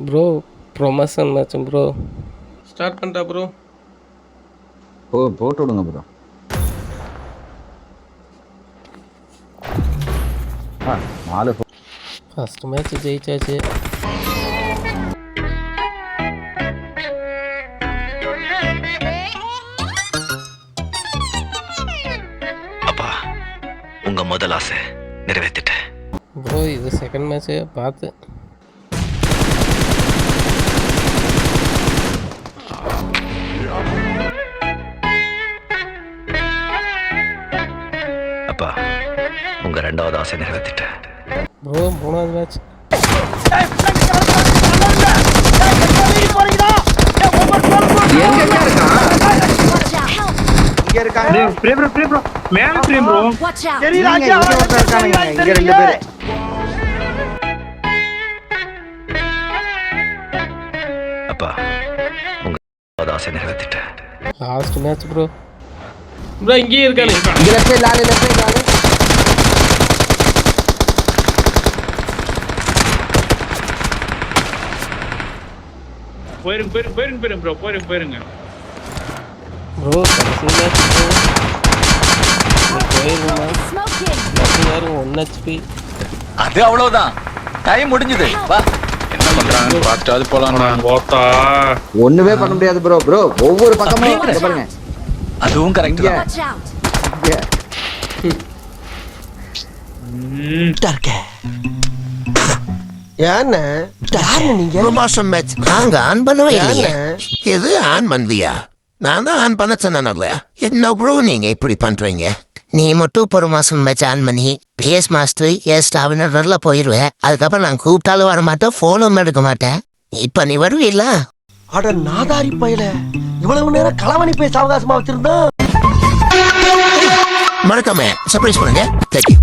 Bro promotion match bro start பண்ணிட்டா bro. போட்டு விடுங்க ப்ரோ. நாலு ஃபர்ஸ்ட் மேட்ச் ஜெயிச்சாச்சு. அப்பா உங்க முதல் ஆசை நிறைவேற்றிட்டேன் ப்ரோ. இது செகண்ட் மேட்ச்சு பார்த்து. அப்பா உங்க ரெண்டாவது ஆசை நிறைவேற்றிட்டேன் ப்ரோ மூணாவது மேட்ச். இங்க இருக்காங்க. மேல பிரேம் ப்ரோ. தெரியல இங்க ஒருத்தர் இருக்கானுங்க. இங்க ரெண்டு பேர். அப்பா உங்க ரெண்டாவது ஆசை நிறைவேற்றிட்டேன். Last match bro. ப்ரோ இங்கேயே இருக்கானு. இங்க லெஃப்ட் சைடு லாலு. போயிருங்க ப்ரோ. போயிருங்க. ப்ரோ கடைசி மேட்ச் ப்ரோ. போயிருந்தா 1 HP. அது அவ்வளவுதான், டைம் முடிஞ்சது. வா என்ன பண்றாங்க பார்த்துட்டு போலாம். ஓத்தா ஒண்ணுமே பண்ண முடியாது ப்ரோ. ஒவ்வொரு பக்கமும் இங்க பாருங்க. அதுவும் கரெக்ட் தான். ப்ரொமோஷன் மேட்ச் நாங்க ஆன் பண்ணவே இல்லையே. எது ஆன் பண்ணுவியா? நான் தான் ஆன் பண்ண சொன்னேன்ல. என்ன ப்ரோ நீங்க இப்படி பண்றீங்க? நீ மட்டும் ப்ரொமோஷன் மேட்ச் ஆன் பண்ணி பிஎஸ் மாஸ்டர் ஸ்டாவினர்ல போயிருவேன். அதுக்கப்புறம் நான் கூப்பிட்டாலும் வர மாட்டேன், போனும் எடுக்க மாட்டேன். இப்ப நீ வருவீல்ல? அட நாதாரி பையல, இவ்வளவு நேரம் களவணி போய் சாவகாசமா வச்சிருந்தா. மறக்காம சர்ப்ரைஸ் பண்ணுங்க. தேங்க்யூ.